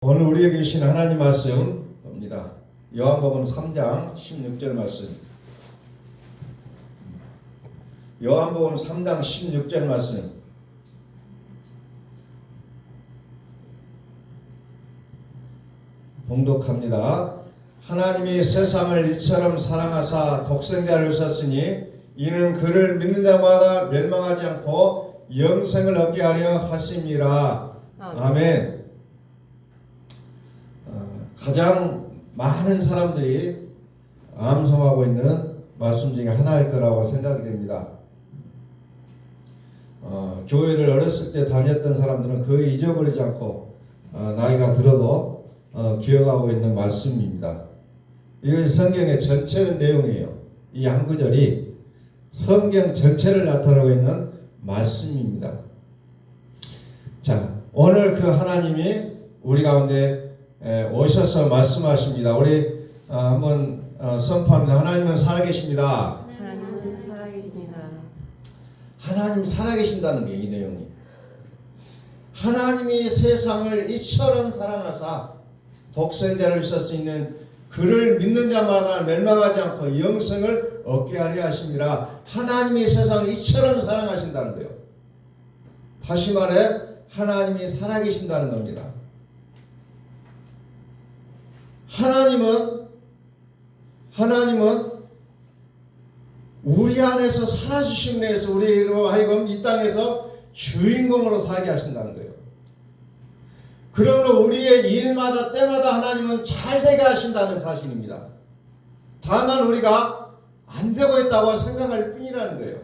오늘 우리에게 주신 하나님 말씀입니다. 요한복음 3장 16절 말씀. 요한복음 3장 16절 말씀. 봉독합니다. 하나님이 세상을 이처럼 사랑하사 독생자를 주셨으니 이는 그를 믿는 자마다 멸망하지 않고 영생을 얻게 하려 하심이라. 아멘. 가장 많은 사람들이 암송하고 있는 말씀 중에 하나일 거라고 생각이 됩니다. 교회를 어렸을 때 다녔던 사람들은 거의 잊어버리지 않고 나이가 들어도 기억하고 있는 말씀입니다. 이것이 성경의 전체 내용이에요. 이 한 구절이 성경 전체를 나타내고 있는 말씀입니다. 자, 오늘 그 하나님이 우리 가운데 오셔서 말씀하십니다. 우리 한번 선포합니다. 하나님은 살아계십니다. 하나님은 살아계십니다. 하나님 살아계신다는 게 이 내용이. 하나님이 세상을 이처럼 사랑하사 독생자를 주실 수 있는 그를 믿는 자마다 멸망하지 않고 영생을 얻게 하려 하심이라. 하나님이 세상을 이처럼 사랑하신다는 거예요. 다시 말해 하나님이 살아계신다는 겁니다. 하나님은 우리 안에서 살아주심에 의해서 우리로 하여금 이 땅에서 주인공으로 살게 하신다는 거예요. 그러므로 우리의 일마다 때마다 하나님은 잘 되게 하신다는 사실입니다. 다만 우리가 안 되고 있다고 생각할 뿐이라는 거예요.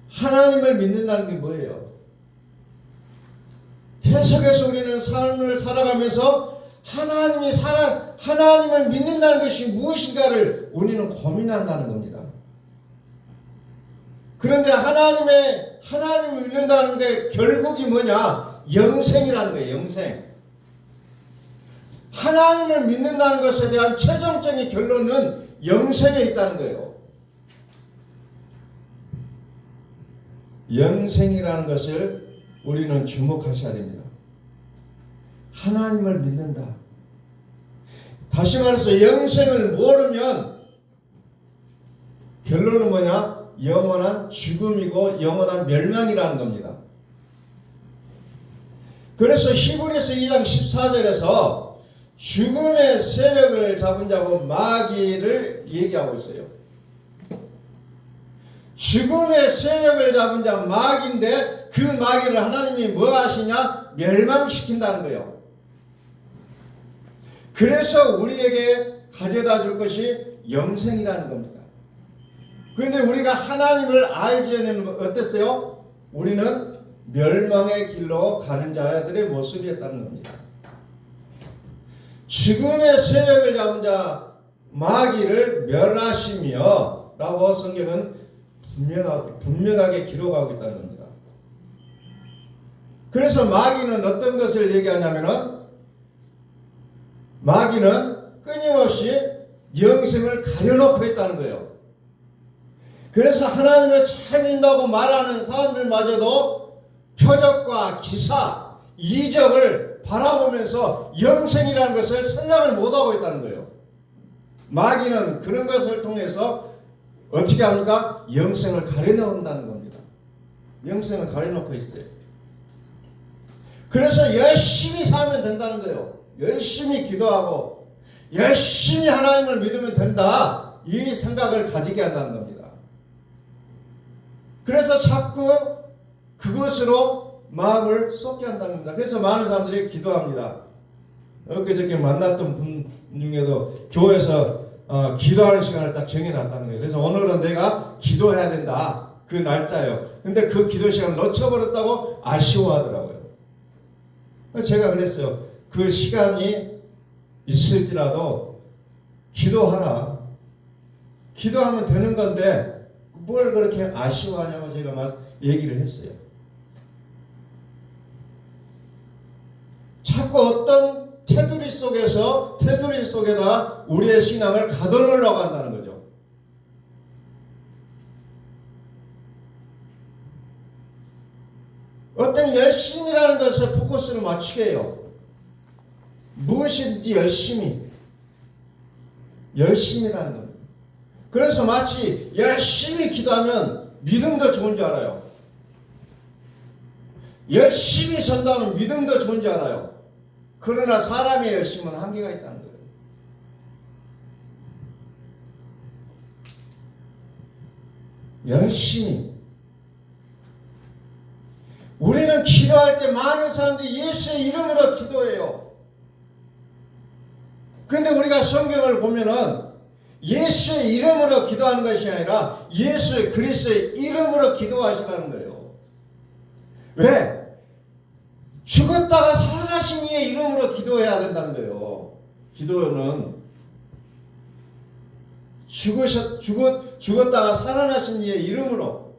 하나님을 믿는다는 게 뭐예요? 계속해서 우리는 삶을 살아가면서 하나님을 믿는다는 것이 무엇인가를 우리는 고민한다는 겁니다. 그런데 하나님을 믿는다는 게 결국이 뭐냐? 영생이라는 거예요. 영생. 하나님을 믿는다는 것에 대한 최종적인 결론은 영생에 있다는 거예요. 영생이라는 것을 우리는 주목하셔야 됩니다. 하나님을 믿는다. 다시 말해서 영생을 모르면 결론은 뭐냐? 영원한 죽음이고 영원한 멸망이라는 겁니다. 그래서 히브리서 2장 14절에서 죽음의 세력을 잡은 자고 마귀를 얘기하고 있어요. 죽음의 세력을 잡은 자 마귀인데 그 마귀를 하나님이 뭐 하시냐? 멸망시킨다는 거예요. 그래서 우리에게 가져다 줄 것이 영생이라는 겁니다. 그런데 우리가 하나님을 알지 않으면 어땠어요? 우리는 멸망의 길로 가는 자들의 모습이었다는 겁니다. 죽음의 세력을 잡은 자 마귀를 멸하시며 라고 성경은 분명하게 기록하고 있다는 겁니다. 그래서 마귀는 어떤 것을 얘기하냐면은 마귀는 끊임없이 영생을 가려놓고 있다는 거예요. 그래서 하나님을 잘 믿는다고 말하는 사람들마저도 표적과 기사, 이적을 바라보면서 영생이라는 것을 생각을 못하고 있다는 거예요. 마귀는 그런 것을 통해서 어떻게 합니까? 영생을 가려놓는다는 겁니다. 영생을 가려놓고 있어요. 그래서 열심히 살면 된다는 거예요. 열심히 기도하고 열심히 하나님을 믿으면 된다. 이 생각을 가지게 한다는 겁니다. 그래서 자꾸 그것으로 마음을 쏟게 한다는 겁니다. 그래서 많은 사람들이 기도합니다. 엊그저께 만났던 분 중에도 교회에서 기도하는 시간을 딱 정해놨다는 거예요. 그래서 오늘은 내가 기도해야 된다. 그 날짜예요. 근데 그 기도 시간을 놓쳐버렸다고 아쉬워하더라고요. 제가 그랬어요. 그 시간이 있을지라도 기도하라. 기도하면 되는 건데 뭘 그렇게 아쉬워하냐고 제가 막 얘기를 했어요. 자꾸 어떤 테두리 속에다 우리의 신앙을 가둬놓으려고 한다는 거죠. 어떤 열심이라는 것에 포커스를 맞추게 해요. 무엇이든지 열심히라는 겁니다. 그래서 마치 열심히 기도하면 믿음도 좋은 줄 알아요. 열심히 전도하면 믿음도 좋은 줄 알아요. 그러나 사람의 열심은 한계가 있다는 거예요. 열심히. 우리는 기도할 때 많은 사람들이 예수의 이름으로 기도해요. 근데 우리가 성경을 보면은 예수의 이름으로 기도하는 것이 아니라 예수 그리스도의 이름으로 기도하시라는 거예요. 왜? 죽었다가 살아나신 이의 이름으로 기도해야 된다는 거예요. 기도는 죽었다가 살아나신 이의 이름으로,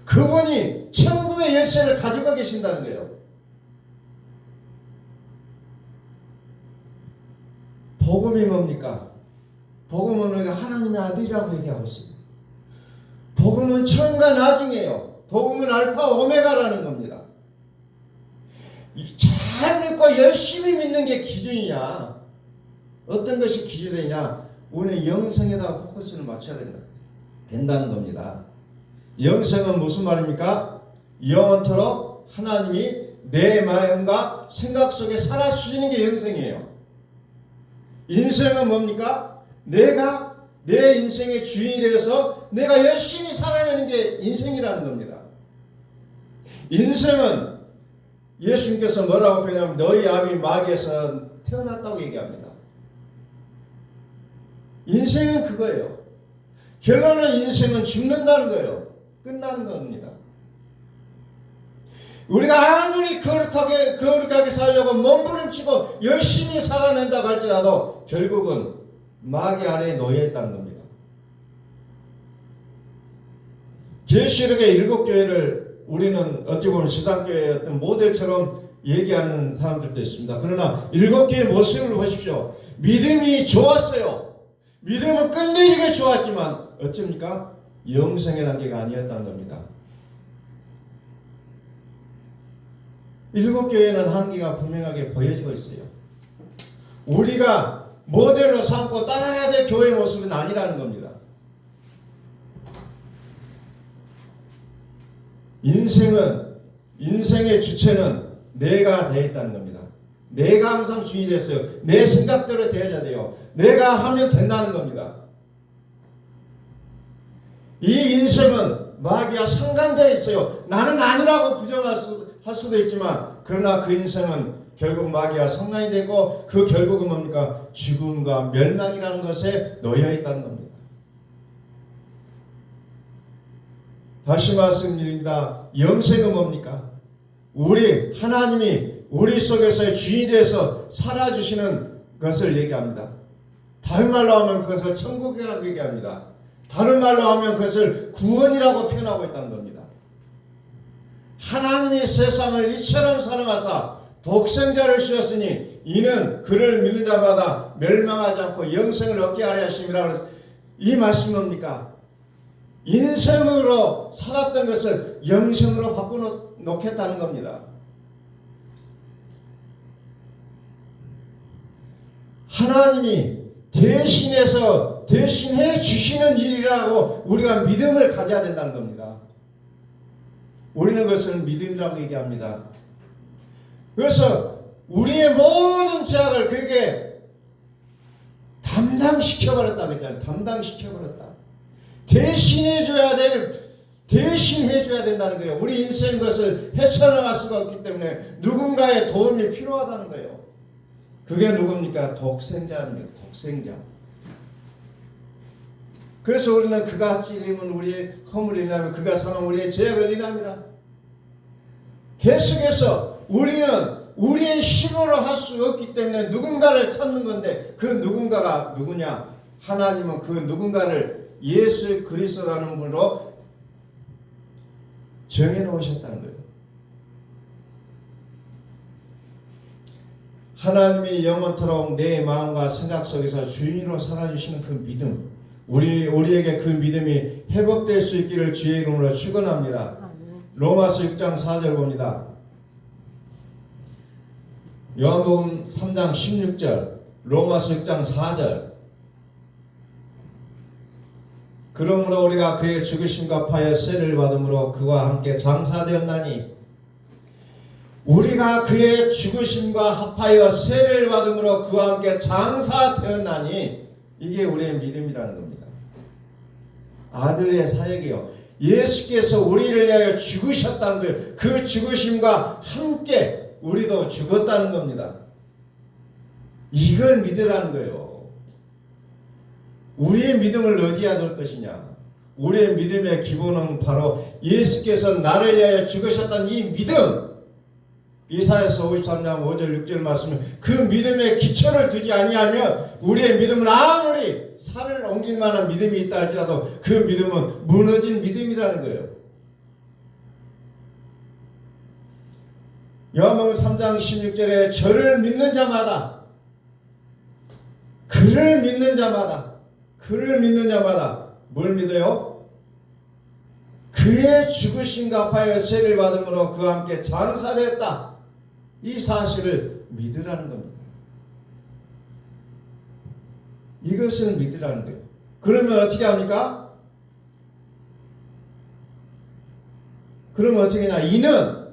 그분이 천국의 열쇠를 가지고 계신다는 거예요. 복음이 뭡니까? 복음은 우리가 하나님의 아들이라고 얘기하고 있습니다. 복음은 처음과 나중이에요. 복음은 알파 오메가라는 겁니다. 잘 믿고 열심히 믿는 게 기준이냐? 어떤 것이 기준이냐? 우리의 영성에다가 포커스를 맞춰야 된다는 겁니다. 영성은 무슨 말입니까? 영원토록 하나님이 내 마음과 생각 속에 살아주시는 게 영성이에요. 인생은 뭡니까? 내가 내 인생의 주인이 되어서 내가 열심히 살아내는 게 인생이라는 겁니다. 인생은 예수님께서 뭐라고 표현하면 너희 아비 마귀에서 태어났다고 얘기합니다. 인생은 그거예요. 결론은 인생은 죽는다는 거예요. 끝나는 겁니다. 우리가 아무리 거룩하게 살려고 몸부림치고 열심히 살아낸다고 할지라도 결국은 마귀 아래에 놓여있다는 겁니다. 계시록의 7교회를 우리는 어떻게 보면 지상교회의 어떤 모델처럼 얘기하는 사람들도 있습니다. 그러나 7교회의 모습을 보십시오. 믿음이 좋았어요. 믿음은 끝내주게 좋았지만 어쩝니까? 영성의 단계가 아니었다는 겁니다. 7교회는 한계가 분명하게 보여지고 있어요. 우리가 모델로 삼고 따라야 될 교회 모습은 아니라는 겁니다. 인생의 주체는 내가 되어 있다는 겁니다. 내가 항상 주인이 됐어요. 내 생각대로 되어야 돼요. 내가 하면 된다는 겁니다. 이 인생은 마귀와 상관되어 있어요. 나는 아니라고 부정할 수도 있지만 그러나 그 인생은 결국 마귀와 상관이 되고 그 결국은 뭡니까? 죽음과 멸망이라는 것에 놓여 있다는 겁니다. 다시 말씀드립니다. 영생은 뭡니까? 하나님이 우리 속에서의 주인이 되어서 살아주시는 것을 얘기합니다. 다른 말로 하면 그것을 천국이라고 얘기합니다. 다른 말로 하면 그것을 구원이라고 표현하고 있다는 겁니다. 하나님이 세상을 이처럼 사랑하사 독생자를 주셨으니 이는 그를 믿는 자마다 멸망하지 않고 영생을 얻게 하려 하심이라 그래서 이 말씀이 뭡니까? 인생으로 살았던 것을 영생으로 바꿔놓겠다는 겁니다. 하나님이 대신해 주시는 일이라고 우리가 믿음을 가져야 된다는 겁니다. 우리는 그것을 믿음이라고 얘기합니다. 그래서 우리의 모든 죄악을 그에게 담당시켜버렸다 그랬잖아요. 담당시켜버렸다. 대신해줘야 된다는 거예요. 우리 인생 것을 헤쳐나갈 수가 없기 때문에 누군가의 도움이 필요하다는 거예요. 그게 누굽니까? 독생자입니다. 독생자. 그래서 우리는 그가 찔림은 우리의 허물이 인하며 그가 상함 우리의 죄악을 인함이라. 계속해서 우리는 우리의 힘으로 할 수 없기 때문에 누군가를 찾는 건데 그 누군가가 누구냐? 하나님은 그 누군가를 예수 그리스도라는 분으로 정해놓으셨다는 거예요. 하나님이 영원토록 내 마음과 생각 속에서 주인으로 살아주시는 그 믿음, 우리에게 그 믿음이 회복될 수 있기를 주의 이름으로 축원합니다. 로마서 6장 4절 봅니다. 요한복음 3장 16절, 로마서 6장 4절. 그러므로 우리가 그의 죽으심과 파여 세를 받음으로 그와 함께 장사되었나니, 우리가 그의 죽으심과 합하여 세를 받음으로 그와 함께 장사되었나니, 이게 우리의 믿음이라는 겁니다. 아들의 사역이요. 예수께서 우리를 위하여 죽으셨다는 거예요. 그 죽으심과 함께 우리도 죽었다는 겁니다. 이걸 믿으라는 거예요. 우리의 믿음을 어디에 둘 것이냐? 우리의 믿음의 기본은 바로 예수께서 나를 위하여 죽으셨다는 이 믿음. 이사야서 53장 5절 6절 말씀은 그 믿음의 기초를 두지 아니하면 우리의 믿음은 아무리 산을 옮길 만한 믿음이 있다 할지라도 그 믿음은 무너진 믿음이라는 거예요. 요한복음 3장 16절에 저를 믿는 자마다, 그를 믿는 자마다, 그를 믿는 자마다 뭘 믿어요? 그의 죽으심과 합하여 세를 받음으로 그와 함께 장사되었다. 이 사실을 믿으라는 겁니다. 이것을 믿으라는 거예요. 그러면 어떻게 합니까? 그러면 어떻게 하냐?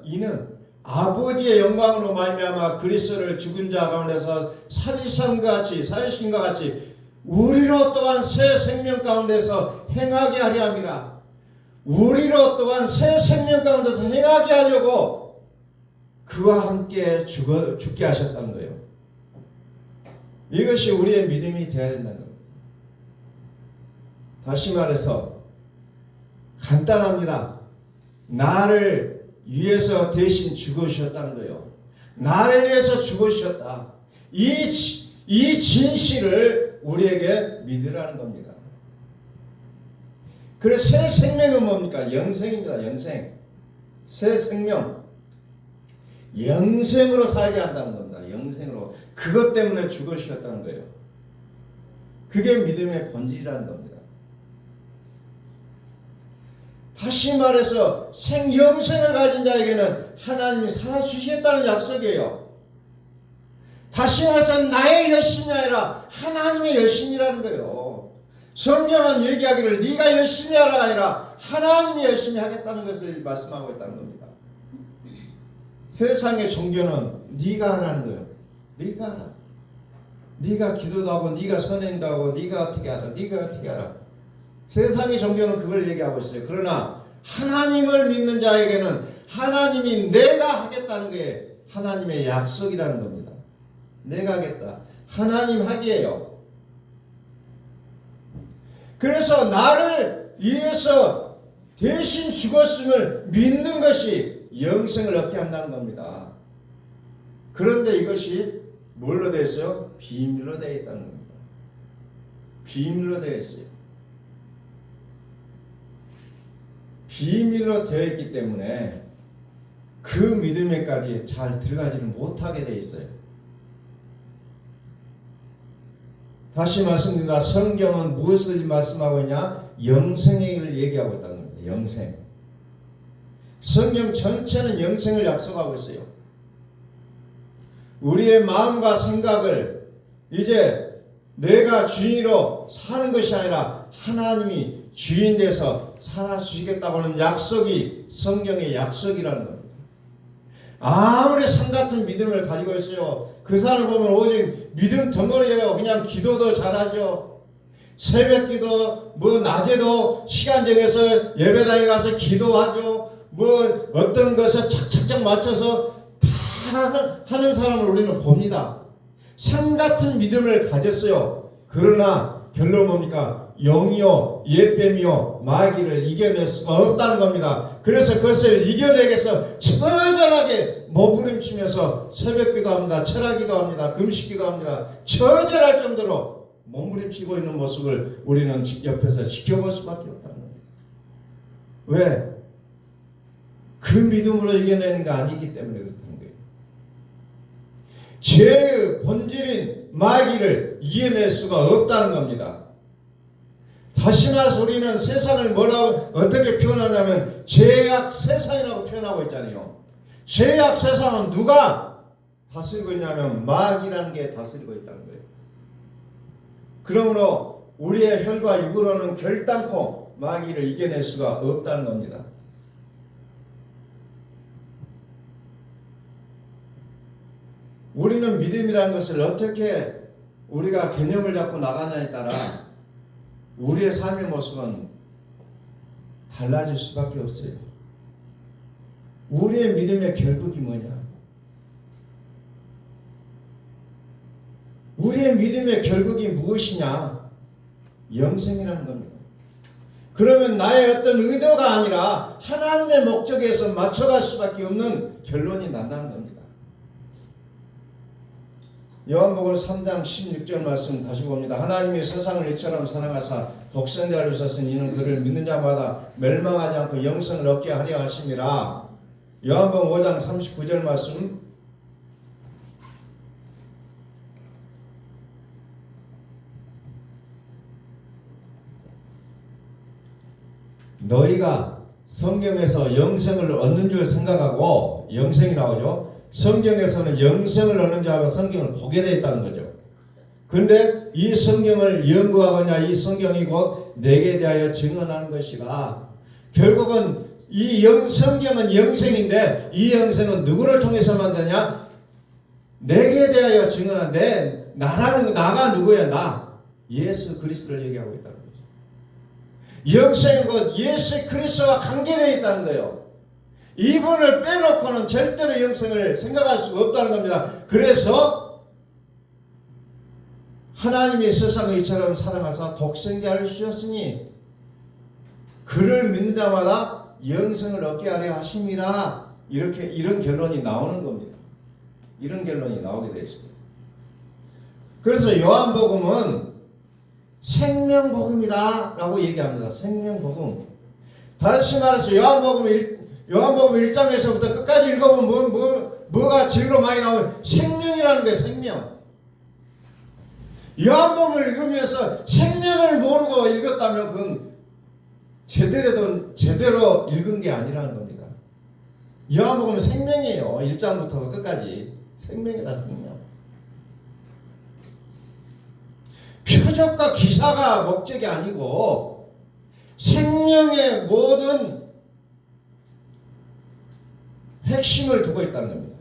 이는 아버지의 영광으로 말미암아 그리스도를 죽은 자 가운데서 살리신 것 같이 우리로 또한 새 생명 가운데서 행하게 하려 함이라. 우리로 또한 새 생명 가운데서 행하게 하려고 그와 함께 죽게 하셨다는 거예요. 이것이 우리의 믿음이 되어야 된다는 겁니다. 다시 말해서 간단합니다. 나를 위해서 대신 죽으셨다는 거예요. 나를 위해서 죽으셨다. 이 진실을 우리에게 믿으라는 겁니다. 그래서 새 생명은 뭡니까? 영생입니다. 영생. 새 생명. 영생으로 살게 한다는 겁니다. 영생으로. 그것 때문에 죽으셨다는 거예요. 그게 믿음의 본질이라는 겁니다. 다시 말해서 영생을 가진 자에게는 하나님이 살아주시겠다는 약속이에요. 다시 말해서 나의 열심이 아니라 하나님의 열심이라는 거예요. 성경은 얘기하기를 네가 열심히 하라 아니라 하나님이 열심히 하겠다는 것을 말씀하고 있다는 겁니다. 세상의 종교는 네가 하라는 거예요. 네가 하라. 네가 기도도 하고 네가 선행도 하고 네가 어떻게 하라. 네가 어떻게 하라. 세상의 종교는 그걸 얘기하고 있어요. 그러나 하나님을 믿는 자에게는 하나님이 내가 하겠다는 게 하나님의 약속이라는 겁니다. 내가 하겠다. 하나님 하기예요. 그래서 나를 위해서 대신 죽었음을 믿는 것이 영생을 얻게 한다는 겁니다. 그런데 이것이 뭘로 되어 있어요? 비밀로 되어 있다는 겁니다. 비밀로 되어 있어요. 비밀로 되어 있기 때문에 그 믿음에까지 잘 들어가지는 못하게 되어 있어요. 다시 말씀드립니다. 성경은 무엇을 말씀하고 있냐? 영생을 얘기하고 있다는 겁니다. 영생. 성경 전체는 영생을 약속하고 있어요. 우리의 마음과 생각을 이제 내가 주인으로 사는 것이 아니라 하나님이 주인 돼서 살아주시겠다고 하는 약속이 성경의 약속이라는 겁니다. 아무리 산같은 믿음을 가지고 있어요. 그 사람을 보면 오직 믿음 덩어리예요. 그냥 기도도 잘하죠. 새벽기도 낮에도 시간 정해서 예배당에 가서 기도하죠. 어떤 것을 착착착 맞춰서 다 하는 사람을 우리는 봅니다. 산같은 믿음을 가졌어요. 그러나 결론 뭡니까? 영이요 옛뱀이요 마귀를 이겨낼 수가 없다는 겁니다. 그래서 그것을 이겨내기 위해서 처절하게 몸부림치면서 새벽기도 합니다. 철학기도 합니다. 금식기도 합니다. 처절할 정도로 몸부림치고 있는 모습을 우리는 옆에서 지켜볼 수밖에 없다는 겁니다. 왜? 그 믿음으로 이겨내는 게 아니기 때문에 그렇다는 거예요. 죄의 본질인 마귀를 이겨낼 수가 없다는 겁니다. 다시 말해서 우리는 세상을 어떻게 표현하냐면 죄악 세상이라고 표현하고 있잖아요. 죄악 세상은 누가 다스리고 있냐면 마귀라는 게 다스리고 있다는 거예요. 그러므로 우리의 혈과 육으로는 결단코 마귀를 이겨낼 수가 없다는 겁니다. 우리는 믿음이라는 것을 어떻게 우리가 개념을 잡고 나가냐에 따라 우리의 삶의 모습은 달라질 수밖에 없어요. 우리의 믿음의 결국이 뭐냐? 우리의 믿음의 결국이 무엇이냐? 영생이라는 겁니다. 그러면 나의 어떤 의도가 아니라 하나님의 목적에서 맞춰갈 수밖에 없는 결론이 난다는 겁니다. 요한복음 3장 16절 말씀 다시 봅니다. 하나님이 세상을 이처럼 사랑하사 독생자를 주셨으니 이는 그를 믿는 자마다 멸망하지 않고 영생을 얻게 하려 하심이라. 요한복음 5장 39절 말씀 너희가 성경에서 영생을 얻는 줄 생각하고 영생이 나오죠. 성경에서는 영생을 얻는 줄 알고 성경을 보게 되어 있다는 거죠. 그런데 이 성경을 연구하거나 이 성경이 곧 내게 대하여 증언하는 것이라. 결국은 이 성경은 영생인데 이 영생은 누구를 통해서 만드냐? 내게 대하여 증언한 나가 누구야? 나 예수 그리스도를 얘기하고 있다는 거죠. 영생은 곧 예수 그리스도와 관계되어 있다는 거예요. 이분을 빼놓고는 절대로 영생을 생각할 수가 없다는 겁니다. 그래서 하나님이 세상을 이처럼 사랑하사 독생자를 주셨으니 그를 믿는 자마다 영생을 얻게 하려 하심이라. 이런 결론이 나오는 겁니다. 이런 결론이 나오게 되어 있습니다. 그래서 요한복음은 생명복음이다 라고 얘기합니다. 생명복음. 다시 말해서 요한복음 1장에서부터 끝까지 읽어보면 뭐가 제일로 많이 나오면 생명이라는 거예요. 생명. 요한복음을 읽으면서 생명을 모르고 읽었다면 그건 제대로 읽은 게 아니라는 겁니다. 요한복음은 생명이에요. 1장부터 끝까지 생명이다. 생명. 표적과 기사가 목적이 아니고 생명의 모든 핵심을 두고 있다는 겁니다.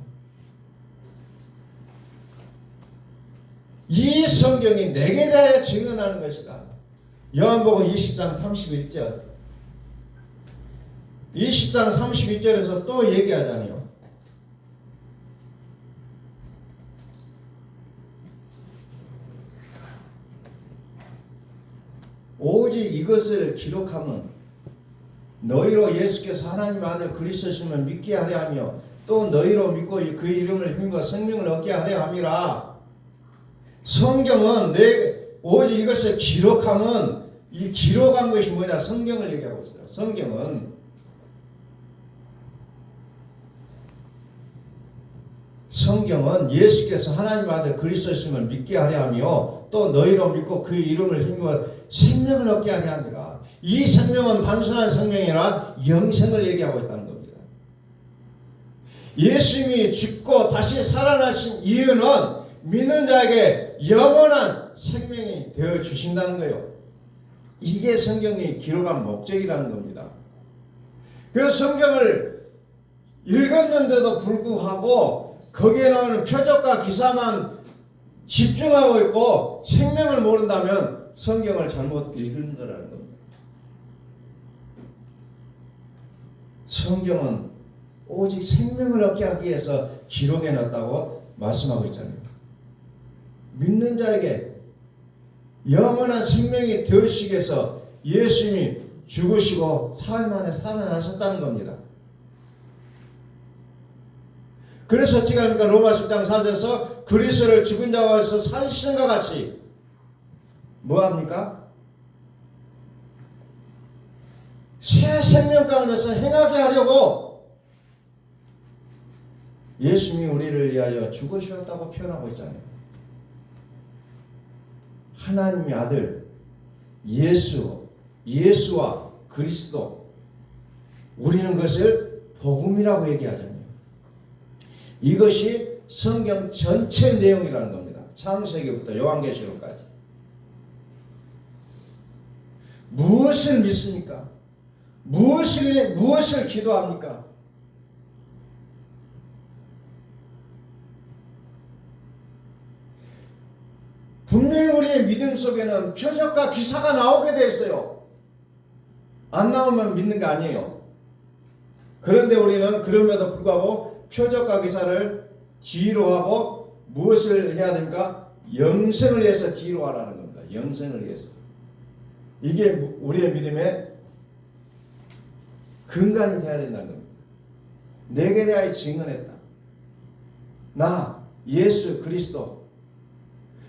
이 성경이 내게 대하여 증언하는 것이다. 요한복음 20장 31절. 20장 31절에서 또 얘기하잖아요. 오직 이것을 기록함은 너희로 예수께서 하나님의 아들 그리스도심을 믿게 하려 하며 또 너희로 믿고 그 이름을 힘입어 생명을 얻게 하려 함이라. 성경은 오직 이것을 기록함은 이 기록한 것이 뭐냐? 성경을 얘기하고 있어요. 성경은 예수께서 하나님의 아들 그리스도심을 믿게 하려 하며 또 너희로 믿고 그 이름을 힘입어 생명을 얻게 하려 합니다. 이 생명은 단순한 생명이라 영생을 얘기하고 있다는 겁니다. 예수님이 죽고 다시 살아나신 이유는 믿는 자에게 영원한 생명이 되어 주신다는 거예요. 이게 성경이 기록한 목적이라는 겁니다. 그 성경을 읽었는데도 불구하고 거기에 나오는 표적과 기사만 집중하고 있고 생명을 모른다면 성경을 잘못 읽은 거라는 겁니다. 성경은 오직 생명을 얻게 하기 위해서 기록해 놨다고 말씀하고 있잖아요. 믿는 자에게 영원한 생명이 되시기 위해서 예수님이 죽으시고 사흘 만에 살아나셨다는 겁니다. 그래서 어찌 합니까? 로마 10장 4절에서 그리스도를 죽은 자와서 살리시는 것 같이 뭐합니까? 새 생명 가운데서 행하게 하려고 예수님이 우리를 위하여 죽으셨다고 표현하고 있잖아요. 하나님의 아들 예수와 그리스도, 우리는 그것을 복음이라고 얘기하잖아요. 이것이 성경 전체 내용이라는 겁니다. 창세기부터 요한계시록까지. 무엇을 믿습니까? 무엇을 기도합니까? 분명히 우리의 믿음 속에는 표적과 기사가 나오게 돼 있어요. 안 나오면 믿는 게 아니에요. 그런데 우리는 그럼에도 불구하고 표적과 기사를 뒤로 하고 무엇을 해야 됩니까? 영생을 위해서 뒤로 하라는 겁니다. 영생을 위해서. 이게 우리의 믿음의 근간이 되어야 된다는 겁니다. 내게 대하여 증언했다. 나 예수 그리스도.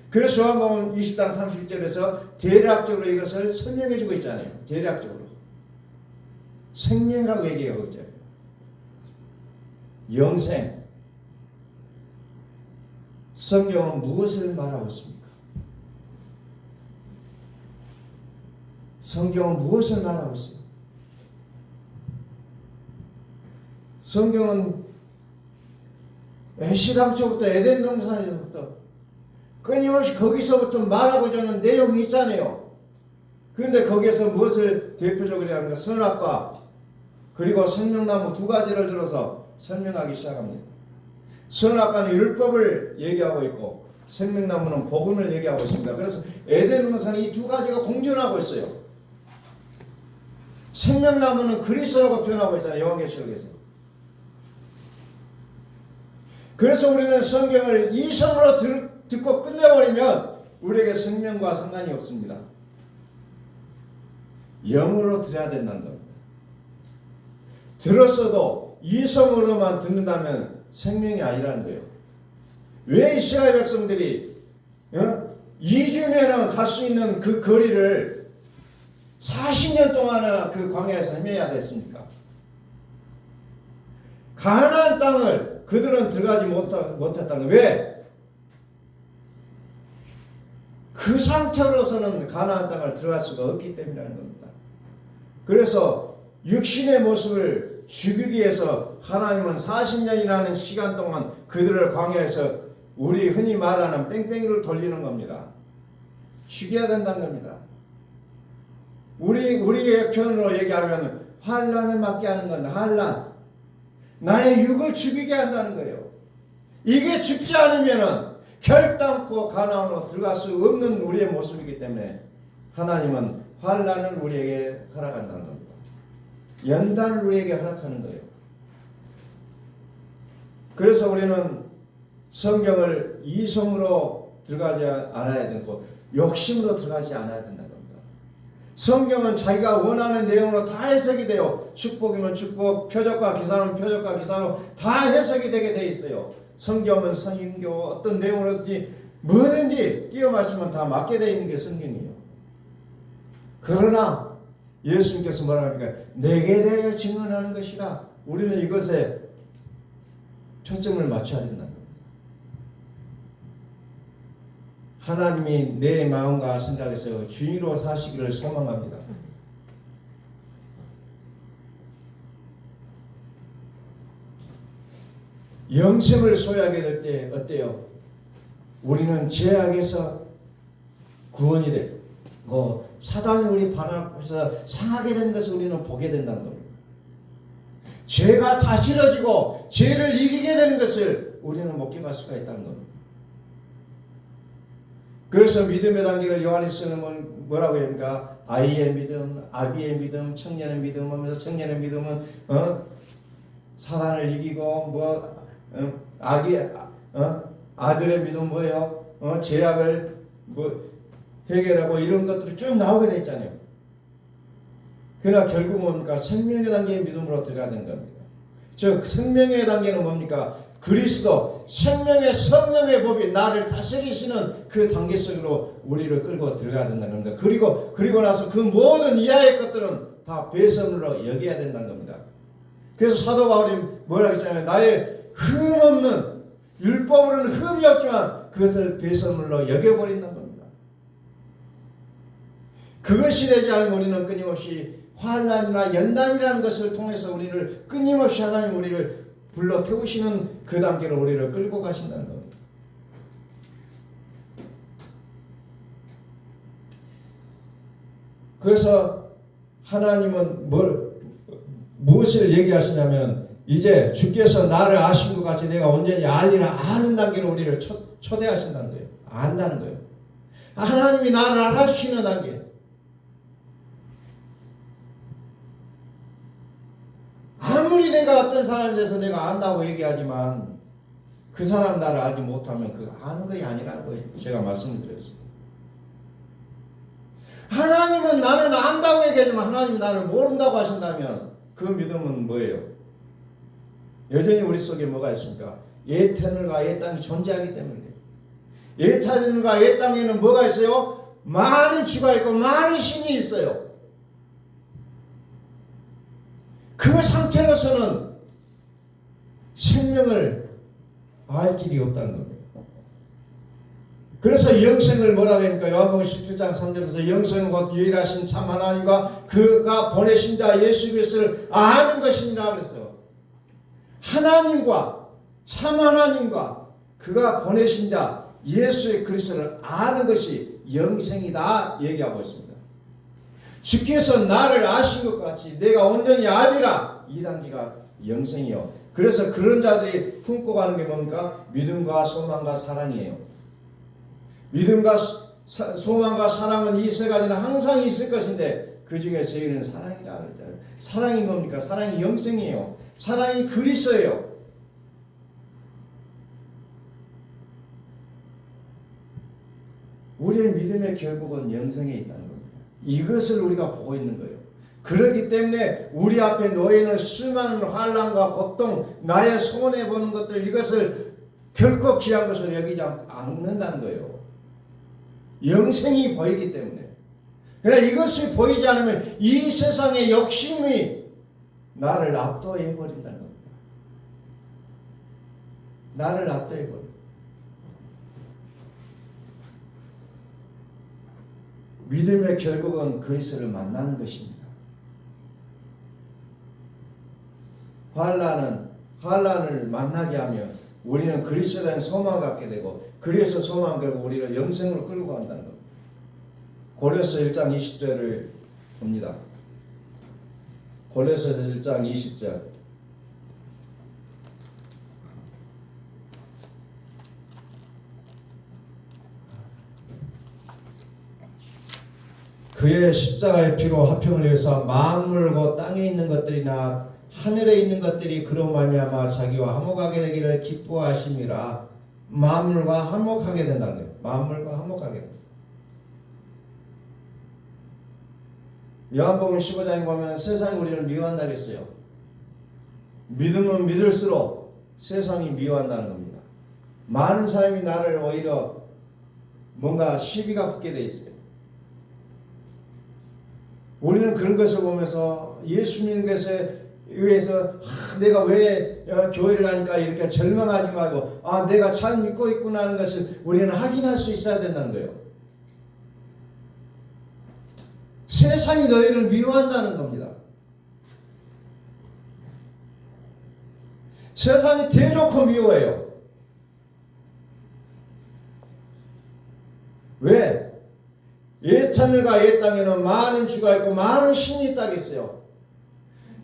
그래서 요한복음 20장 31절에서 대략적으로 이것을 설명해 주고 있잖아요. 대략적으로. 생명이라고 얘기하고 있잖아요. 영생. 성경은 무엇을 말하고 있습니까? 성경은 무엇을 말하고 있습니까? 성경은 애시당초부터 에덴 동산에서부터 끊임없이 거기서부터 말하고자 하는 내용이 있잖아요. 그런데 거기에서 무엇을 대표적으로 하는가? 선악과 그리고 생명나무 두 가지를 들어서 설명하기 시작합니다. 선악과는 율법을 얘기하고 있고 생명나무는 복음을 얘기하고 있습니다. 그래서 에덴 동산이 이 두 가지가 공존하고 있어요. 생명나무는 그리스도라고 표현하고 있잖아요. 요한계시록에서. 그래서 우리는 성경을 이성으로 듣고 끝내버리면 우리에게 생명과 상관이 없습니다. 영으로 들어야 된다는 겁니다. 들었어도 이성으로만 듣는다면 생명이 아니라는 거예요. 왜 이스라엘 백성들이 2주면은 갈 수 있는 그 거리를 40년 동안 그 광야에서 헤매야 됐습니까? 가나안 땅을 그들은 들어가지 못했다는 거예요. 왜? 그 상태로서는 가나안 땅을 들어갈 수가 없기 때문이라는 겁니다. 그래서 육신의 모습을 죽이기 위해서 하나님은 40년이라는 시간 동안 그들을 광야에서 우리 흔히 말하는 뺑뺑이를 돌리는 겁니다. 죽여야 된다는 겁니다. 우리의 표현으로 얘기하면 환난을 맞게 하는 건데, 환난. 나의 육을 죽이게 한다는 거예요. 이게 죽지 않으면은 결단코 가나안으로 들어갈 수 없는 우리의 모습이기 때문에 하나님은 환난을 우리에게 허락한다는 겁니다. 연단을 우리에게 허락하는 거예요. 그래서 우리는 성경을 이성으로 들어가지 않아야 되고 욕심으로 들어가지 않아야 된다는 겁니다. 성경은 자기가 원하는 내용으로 다 해석이 돼요. 축복이면 축복, 표적과 기사는 표적과 기사로 다 해석이 되게 돼 있어요. 성경은 성인교 어떤 내용으로든지 뭐든지 끼워 맞추면 다 맞게 돼 있는 게 성경이에요. 그러나 예수님께서 뭐라 합니까? 내게 대하여 증언하는 것이라. 우리는 이것에 초점을 맞춰야 된다는 겁니다. 하나님이 내 마음과 생각에서 주인으로 사시기를 소망합니다. 영생을 소유하게 될 때 어때요? 우리는 죄악에서 구원이 되고 사단이 우리 발 앞에서 상하게 되는 것을 우리는 보게 된다는 겁니다. 죄가 다스려지고 죄를 이기게 되는 것을 우리는 목격할 수가 있다는 겁니다. 그래서 믿음의 단계를 요한일서는 뭐라고 합니까? 아이의 믿음, 아비의 믿음, 청년의 믿음 하면서 청년의 믿음은 사단을 이기고 아들의 믿음 뭐예요? 죄악을 해결하고 이런 것들이 쭉 나오게 돼 있잖아요. 그러나 결국 뭡니까? 생명의 단계의 믿음으로 들어가야 되는 겁니다. 즉 생명의 단계는 뭡니까? 그리스도 생명의 성령의 법이 나를 다스리시는 그 단계 속으로 우리를 끌고 들어가야 된다는 겁니다. 그리고 나서 그 모든 이하의 것들은 다 배선으로 여겨야 된다는 겁니다. 그래서 사도 바울이 뭐라 했잖아요. 나의 흠 없는 율법으로는 흠이 없지만 그것을 배선물로 여겨버린다는 겁니다. 그것이 되지 않으면 우리는 끊임없이 환난이나 연단이라는 것을 통해서 우리를 끊임없이 하나님 우리를 불러 태우시는 그 단계로 우리를 끌고 가신다는 겁니다. 그래서 하나님은 무엇을 얘기하시냐면 이제 주께서 나를 아신 것 같이 내가 온전히 알리라 아는 단계로 우리를 초대하신다는 거예요. 안다는 거예요. 하나님이 나를 알아주시는 단계. 아무리 내가 어떤 사람에 대해서 내가 안다고 얘기하지만 그 사람 나를 알지 못하면 그 아는 것이 아니라는 거예요. 제가 말씀을 드렸습니다. 하나님은 나를 안다고 얘기하지만 하나님이 나를 모른다고 하신다면 그 믿음은 뭐예요? 여전히 우리 속에 뭐가 있습니까? 옛하늘과 옛 땅이 존재하기 때문에 옛하늘과 옛 땅에는 뭐가 있어요? 많은 주가 있고 많은 신이 있어요. 그 상태로서는 생명을 알 길이 없다는 겁니다. 그래서 영생을 뭐라고 합니까? 요한복음 17장 3절에서 영생은 곧 유일하신 참 하나님과 그가 보내신 자 예수 그리스도를 아는 것이니라 그랬어요. 하나님과 참 하나님과 그가 보내신 자 예수의 그리스도를 아는 것이 영생이다 얘기하고 있습니다. 주께서 나를 아신 것 같이 내가 온전히 알리라 이 단계가 영생이요. 그래서 그런 자들이 품고 가는 게 뭡니까? 믿음과 소망과 사랑이에요. 믿음과 소망과 사랑은 이 세 가지는 항상 있을 것인데 그 중에 제일은 사랑이라 그랬잖아요. 사랑이 뭡니까? 사랑이 영생이에요. 사랑이 그리스도예요. 우리의 믿음의 결국은 영생에 있다는 겁니다. 이것을 우리가 보고 있는 거예요. 그렇기 때문에 우리 앞에 놓여있는 수많은 환난과 고통, 나의 손해보는 것들 이것을 결코 귀한 것으로 여기지 않는다는 거예요. 영생이 보이기 때문에. 그러나 이것이 보이지 않으면 이 세상의 욕심이 나를 압도해 버린다는 겁니다. 나를 압도해 버려. 믿음의 결국은 그리스도를 만나는 것입니다. 환난을 만나게 하면 우리는 그리스도에 대한 소망을 갖게 되고 그래서 소망 결국 우리를 영생으로 끌고 간다는 겁니다. 고린도서 1장 20절을 봅니다. 고린도서 1장 20절. 그의 십자가의 피로 화평을 위해서 만물과 땅에 있는 것들이나 하늘에 있는 것들이 그로 말미암아 자기와 화목하게 되기를 기뻐하심이라. 만물과 화목하게 된다는 거예요. 만물과 화목하게 된다. 요한복음 15장에 보면 세상이 우리를 미워한다고 했어요. 믿으면 믿을수록 세상이 미워한다는 겁니다. 많은 사람이 나를 오히려 뭔가 시비가 붙게 돼 있어요. 우리는 그런 것을 보면서 예수 믿는 것에 의해서 내가 왜 교회를 하니까 이렇게 절망하지 말고 내가 잘 믿고 있구나 하는 것을 우리는 확인할 수 있어야 된다는 거예요. 세상이 너희를 미워한다는 겁니다. 세상이 대놓고 미워해요. 왜? 옛하늘과 옛 땅에는 많은 주가 있고 많은 신이 있다고 했어요.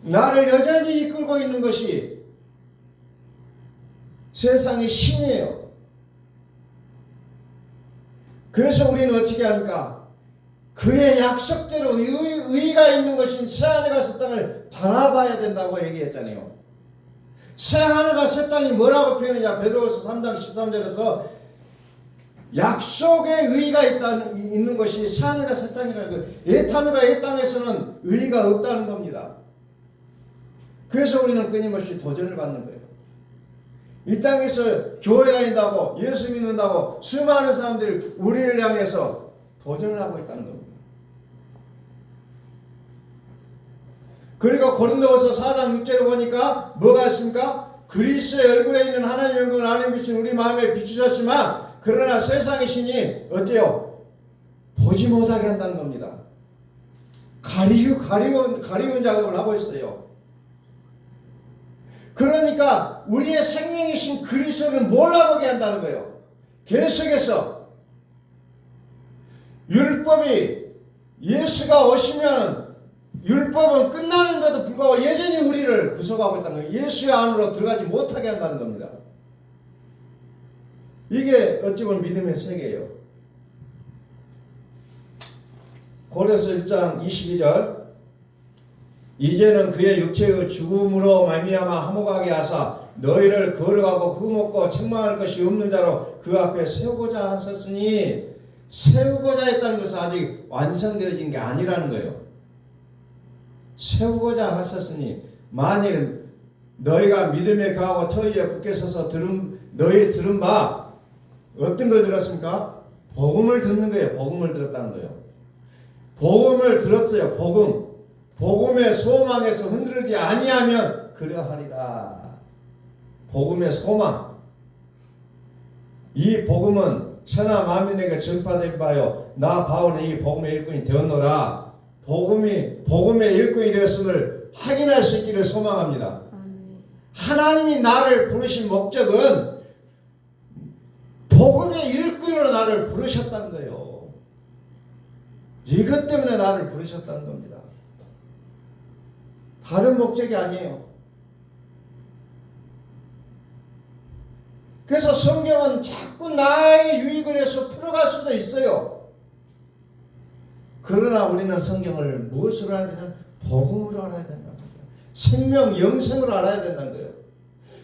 나를 여전히 이끌고 있는 것이 세상의 신이에요. 그래서 우리는 어떻게 합니까? 그의 약속대로 의가 있는 것인 새하늘과 새 땅을 바라봐야 된다고 얘기했잖아요. 새하늘과 새 땅이 뭐라고 표현하냐? 베드로서 3장 13절에서 약속의 의가 있는 것이 새하늘과 새 땅이라는 거예요. 옛하늘과 옛 땅에서는 의가 없다는 겁니다. 그래서 우리는 끊임없이 도전을 받는 거예요. 이 땅에서 교회 다닌다고 예수 믿는다고 수많은 사람들이 우리를 향해서 도전을 하고 있다는 겁니다. 그러니까 고린도후서 4장 6절에 보니까 뭐가 있습니까? 그리스도의 얼굴에 있는 하나님의 영광을 하늘 비춘 우리 마음에 비추셨지만 그러나 세상의 신이 어때요? 보지 못하게 한다는 겁니다. 가리운 작업을 하고 있어요. 그러니까 우리의 생명이신 그리스도를 몰라보게 한다는 거예요. 계속해서 율법이 예수가 오시면 율법은 끝나는데도 불구하고 여전히 우리를 구속하고 있다는 거예요. 예수의 안으로 들어가지 못하게 한다는 겁니다. 이게 어찌 보면 믿음의 세계예요. 고린도서 1장 22절 이제는 그의 육체의 죽음으로 말미암아 화목하게 하사 너희를 거룩하고 흠없고 책망할 것이 없는 자로 그 앞에 세우고자 하셨으니 세우고자 했다는 것은 아직 완성되어진 게 아니라는 거예요. 세우고자 하셨으니 만일 너희가 믿음에 강하고 터위에 굳게 서서 너희 들은 바 어떤 걸 들었습니까? 복음을 듣는 거예요. 복음을 들었다는 거예요. 복음을 들었어요. 복음의 소망에서 흔들리지 아니하면 그러하리라. 복음의 소망. 이 복음은 천하 만민에게 전파된 바요 나 바울은 이 복음의 일꾼이 되었노라. 복음의 일꾼이 되었음을 확인할 수 있기를 소망합니다. 하나님이 나를 부르신 목적은 복음의 일꾼으로 나를 부르셨다는 거예요. 이것 때문에 나를 부르셨다는 겁니다. 다른 목적이 아니에요. 그래서 성경은 자꾸 나의 유익을 위해서 풀어갈 수도 있어요. 그러나 우리는 성경을 무엇으로 알아야 되냐? 복음으로 알아야 된다는 거예요. 생명, 영생으로 알아야 된다는 거예요.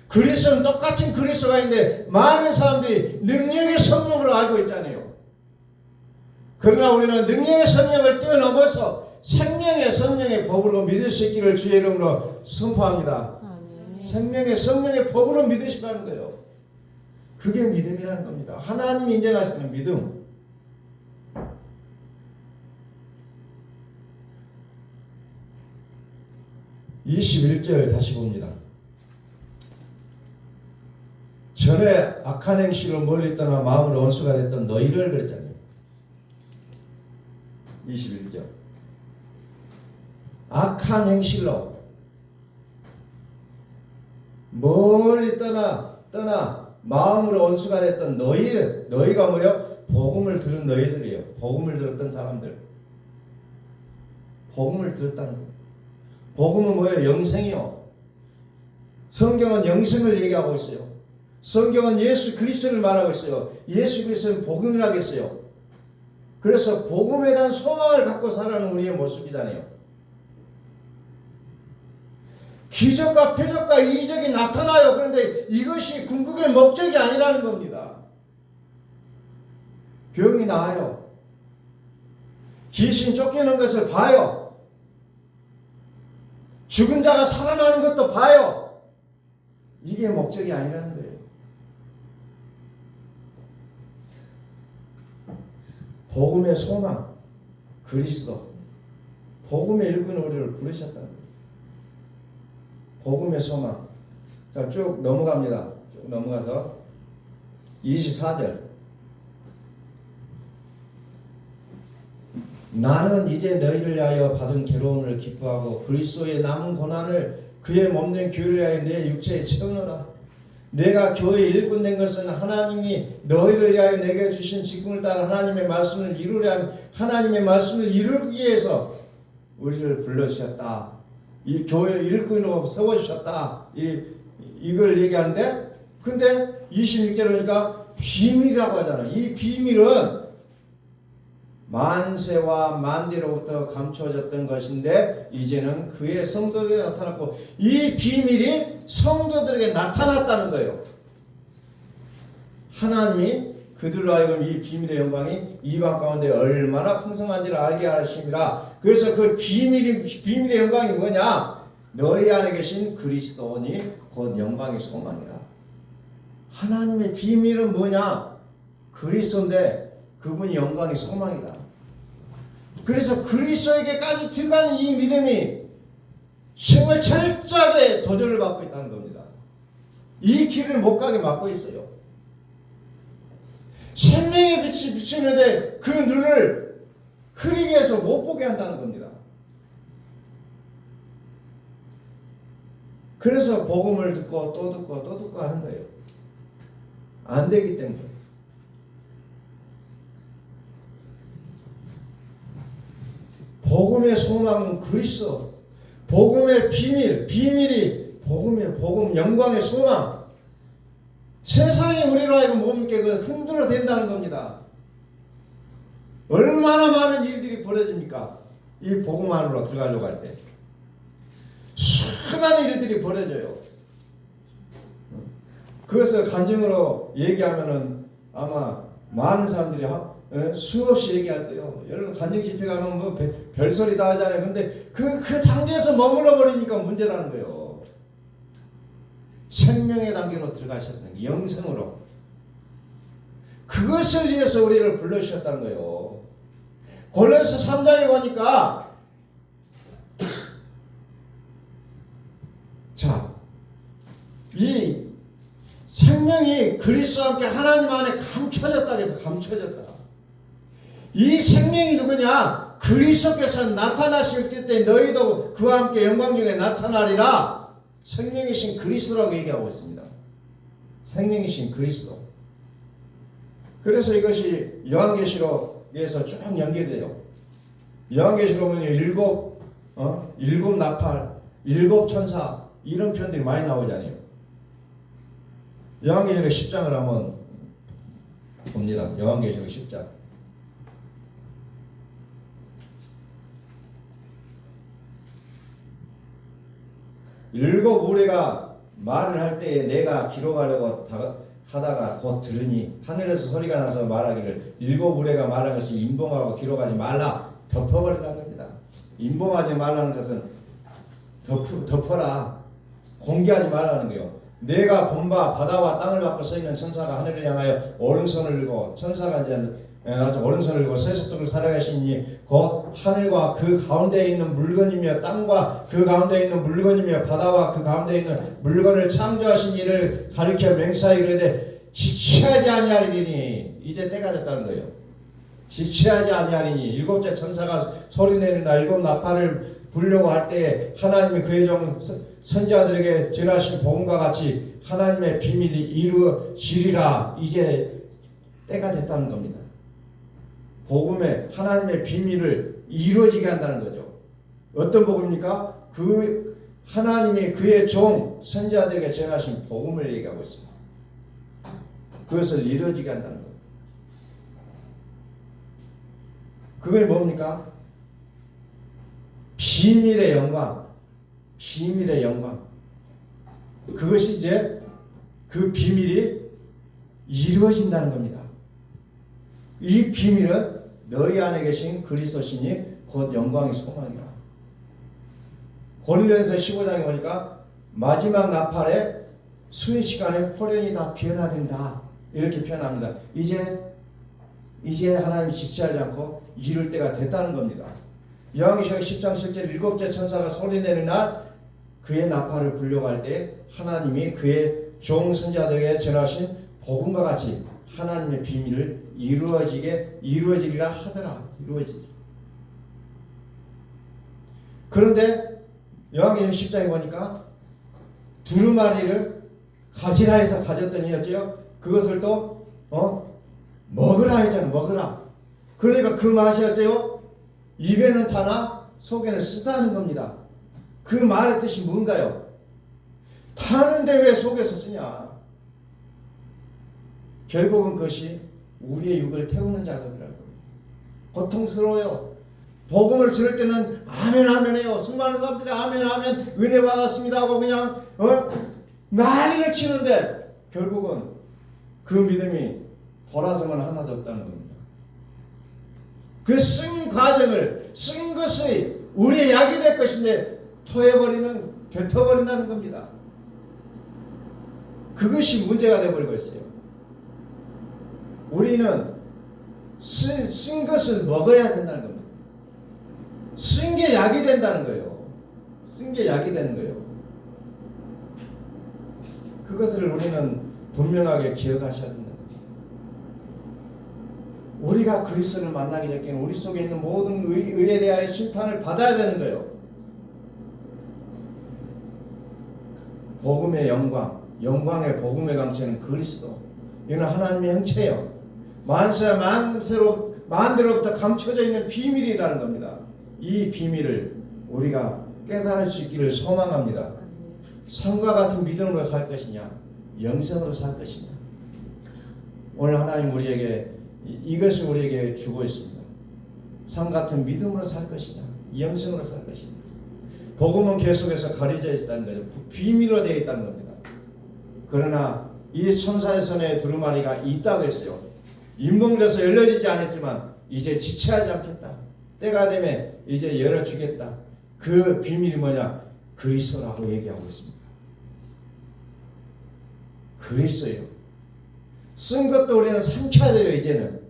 그리스도는 똑같은 그리스도가 있는데 많은 사람들이 능력의 성령으로 알고 있잖아요. 그러나 우리는 능력의 성령을 뛰어넘어서 생명의 성령의 법으로 믿을 수 있기를 주의 이름으로 선포합니다. 생명의 성령의 법으로 믿으시라는 거예요. 그게 믿음이라는 겁니다. 하나님이 인정하시는 믿음. (21절) 다시 봅니다. 전에 악한 행실로 멀리 떠나 마음으로 원수가 됐던 너희를 그랬잖아요. 21절. 악한 행실로 멀리 떠나 마음으로 원수가 됐던 너희가 뭐예요? 복음을 들은 너희들이에요. 복음을 들었던 사람들. 복음을 들었다는 거예요. 복음은 뭐예요? 영생이요. 성경은 영생을 얘기하고 있어요. 성경은 예수 그리스도를 말하고 있어요. 예수 그리스도는 복음이라고 했어요. 그래서 복음에 대한 소망을 갖고 살아가는 우리의 모습이잖아요. 기적과 표적과 이적이 나타나요. 그런데 이것이 궁극의 목적이 아니라는 겁니다. 병이 나아요. 귀신 쫓기는 것을 봐요. 죽은 자가 살아나는 것도 봐요. 이게 목적이 아니라는 거예요. 복음의 소망, 그리스도. 복음의 일꾼으로 우리를 부르셨다는 거예요. 복음의 소망. 자, 쭉 넘어갑니다. 쭉 넘어가서 24절. 나는 이제 너희를 위하여 받은 괴로움을 기뻐하고 그리스도의 남은 고난을 그의 몸된 교회를 위하여 내 육체에 채우노라. 내가 교회의 일꾼 된 것은 하나님이 너희를 위하여 내게 주신 직분을 따라 하나님의 말씀을 이루려 하는 하나님의 말씀을 이루기 위해서 우리를 불러주셨다. 이 교회 일꾼으로 세워주셨다. 이걸 얘기하는데, 근데 26절이니까 비밀이라고 하잖아요. 이 비밀은 만세와 만대로부터 감추어졌던 것인데 이제는 그의 성도들에게 나타났고, 이 비밀이 성도들에게 나타났다는 거예요. 하나님이 그들로 하여금 이 비밀의 영광이 이방 가운데 얼마나 풍성한지를 알게 하심이라. 그래서 그 비밀의 영광이 뭐냐? 너희 안에 계신 그리스도니 곧 영광의 소망이라. 하나님의 비밀은 뭐냐? 그리스도인데 그분이 영광의 소망이다. 그래서 그리스도에게까지 들어가는 이 믿음이 정말 철저하게 도전을 받고 있다는 겁니다. 이 길을 못 가게 막고 있어요. 생명의 빛이 비추는데 그 눈을 흐리게 해서 못 보게 한다는 겁니다. 그래서 복음을 듣고 또 듣고 또 듣고 하는 거예요. 안 되기 때문에. 복음의 소망은 그리스도. 복음의 비밀이 복음이에요. 복음 영광의 소망. 세상이 우리로 하여금 뭡니까? 흔들어 댄다는 겁니다. 얼마나 많은 일들이 벌어집니까? 이 복음 안으로 들어가려고 할 때. 수많은 일들이 벌어져요. 그것을 간증으로 얘기하면은 아마 많은 사람들이 수없이 얘기할 거예요. 여러분 간증 집회 가면 뭐 별소리 다 하잖아요. 근데 그 단계에서 머물러 버리니까 문제라는 거예요. 생명의 단계로 들어가셨다는 게 영생으로. 그것을 위해서 우리를 불러주셨다는 거예요. 골로새 3장에 보니까 자, 이 생명이 그리스도와 함께 하나님 안에 감춰졌다 해서 감춰졌다. 이 생명이 누구냐? 그리스도께서 나타나실 때 너희도 그와 함께 영광 중에 나타나리라. 생명이신 그리스도라고 얘기하고 있습니다. 생명이신 그리스도. 그래서 이것이 요한계시록에서 쭉 연결돼요. 요한계시록은 일곱 나팔, 일곱 천사 이런 표현들이 많이 나오잖아요. 요한계시록 10장을 한번 봅니다. 요한계시록 10장. 일곱 우레가 말을 할 때에 내가 기록하려고 하다가 곧 들으니 하늘에서 소리가 나서 말하기를 일곱 우레가 말한 것이 임봉하고 기록하지 말라. 덮어버리라는 겁니다. 임봉하지 말라는 것은 덮어라. 공개하지 말라는 거예요. 내가 본바 바다와 땅을 받고 서 있는 천사가 하늘을 향하여 오른손을 들고 천사가 이제 오른손을 들고 세숫돌을 살아가시니 곧 하늘과 그 가운데에 있는 물건이며 땅과 그 가운데에 있는 물건이며 바다와 그 가운데에 있는 물건을 창조하신 이를 가리켜 맹세하여 이르되 지체하지 아니하리니 이제 때가 됐다는 거예요. 지체하지 아니하리니 일곱째 천사가 소리내는 날 일곱 나팔을 불려고 할 때에 하나님이 그의 종 선지자들에게 전하신 복음과 같이 하나님의 비밀이 이루어지리라. 이제 때가 됐다는 겁니다. 복음의 하나님의 비밀을 이루어지게 한다는 거죠. 어떤 복음입니까? 그 하나님이 그의 종 선지자들에게 전하신 복음을 얘기하고 있습니다. 그것을 이루어지게 한다는 겁니다. 그게 뭡니까? 비밀의 영광. 비밀의 영광. 그것이 이제 그 비밀이 이루어진다는 겁니다. 이 비밀은 너희 안에 계신 그리스도시니 곧 영광의 소망이라. 고린도전서 15장에 보니까 마지막 나팔에 순식간에 호련이 다 변화된다. 이렇게 표현합니다. 이제 하나님이 지체하지 않고 이룰 때가 됐다는 겁니다. 요한계시록 10장 7절 일곱째 천사가 소리내는 날 그의 나팔을 불려고 할 때 하나님이 그의 종 선지자들에게 전하신 복음과 같이 하나님의 비밀을 이루어지리라 하더라. 이루어지리. 그런데 요한계시록 10장에 보니까 두루마리를 가지라 해서 가졌더니 어째요? 그것을 또 먹으라 했잖아. 먹으라. 그러니까 그 맛이 어째요? 입에는 타나 속에는 쓰다는 겁니다. 그 말의 뜻이 뭔가요? 타는데 왜 속에서 쓰냐? 결국은 그것이 우리의 육을 태우는 작업이라는 겁니다. 고통스러워요. 복음을 들을 때는 아멘 아멘 해요. 수많은 사람들이 아멘 아멘 은혜 받았습니다 하고 그냥 난리를 치는데 결국은 그 믿음이 돌아서면 하나도 없다는 겁니다. 그 쓴 과정을 쓴 것이 우리의 약이 될 것인데 뱉어버린다는 겁니다. 그것이 문제가 되어버리고 있어요. 우리는 쓴 것을 먹어야 된다는 겁니다. 쓴 게 약이 된다는 거예요. 쓴 게 약이 되는 거예요. 그것을 우리는 분명하게 기억하셔야 된다. 우리가 그리스도를 만나기 전에는 우리 속에 있는 모든 의에 대하여 심판을 받아야 되는 거예요. 복음의 영광, 영광의 복음의 강체는 그리스도. 이는 하나님의 형체예요. 만세 만대로부터 감춰져 있는 비밀이라는 겁니다. 이 비밀을 우리가 깨달을 수 있기를 소망합니다. 산과 같은 믿음으로 살 것이냐, 영생으로 살 것이냐. 오늘 하나님 우리에게 이것을 우리에게 주고 있습니다. 산 같은 믿음으로 살 것이냐, 영생으로 살 것이냐. 복음은 계속해서 가려져 있다는 거죠. 비밀로 되어 있다는 겁니다. 그러나 이 천사의 손에 두루마리가 있다고 했어요. 인봉돼서 열려지지 않았지만 이제 지체하지 않겠다. 때가 되면 이제 열어주겠다. 그 비밀이 뭐냐? 그리스도라고 얘기하고 있습니다. 그리스도예요. 쓴 것도 우리는 삼켜야 돼요. 이제는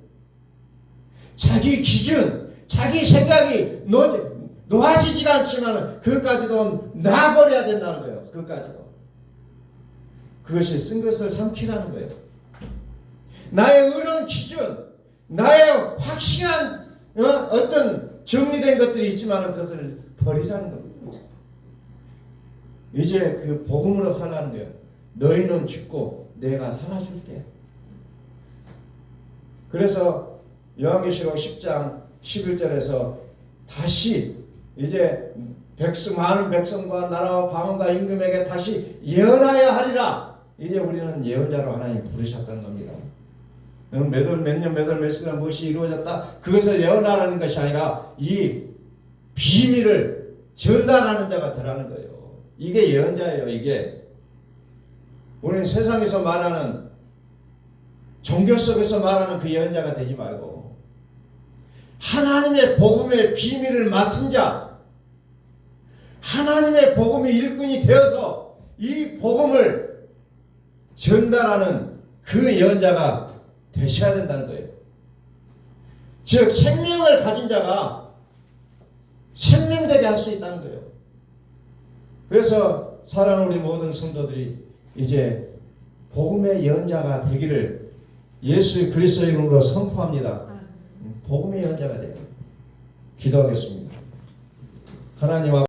자기 기준, 자기 생각이 놓아지지가 않지만 그것까지도 놔버려야 된다는 거예요. 그것까지도. 그것이 쓴 것을 삼키라는 거예요. 나의 의로운 기준, 나의 확실한 어떤 정리된 것들이 있지만 그것을 버리자는 겁니다. 이제 그 복음으로 살라는 거예요. 너희는 죽고 내가 살아줄게. 그래서 요한계시록 10장 11절에서 다시 이제 많은 백성과 나라와 방언과 임금에게 다시 예언하여 하리라. 이제 우리는 예언자로 하나님 부르셨다는 겁니다. 몇 년 며칠간 무엇이 이루어졌다. 그것을 예언하라는 것이 아니라 이 비밀을 전달하는 자가 되라는 거예요. 이게 예언자예요. 이게 우리는 세상에서 말하는 종교 속에서 말하는 그 예언자가 되지 말고 하나님의 복음의 비밀을 맡은 자, 하나님의 복음의 일꾼이 되어서 이 복음을 전달하는 그 예언자가 되셔야 된다는 거예요. 즉 생명을 가진 자가 생명되게 할 수 있다는 거예요. 그래서 사랑하는 우리 모든 성도들이 이제 복음의 예언자가 되기를 예수 그리스도의 이름으로 선포합니다. 복음의 예언자가 돼요. 기도하겠습니다. 하나님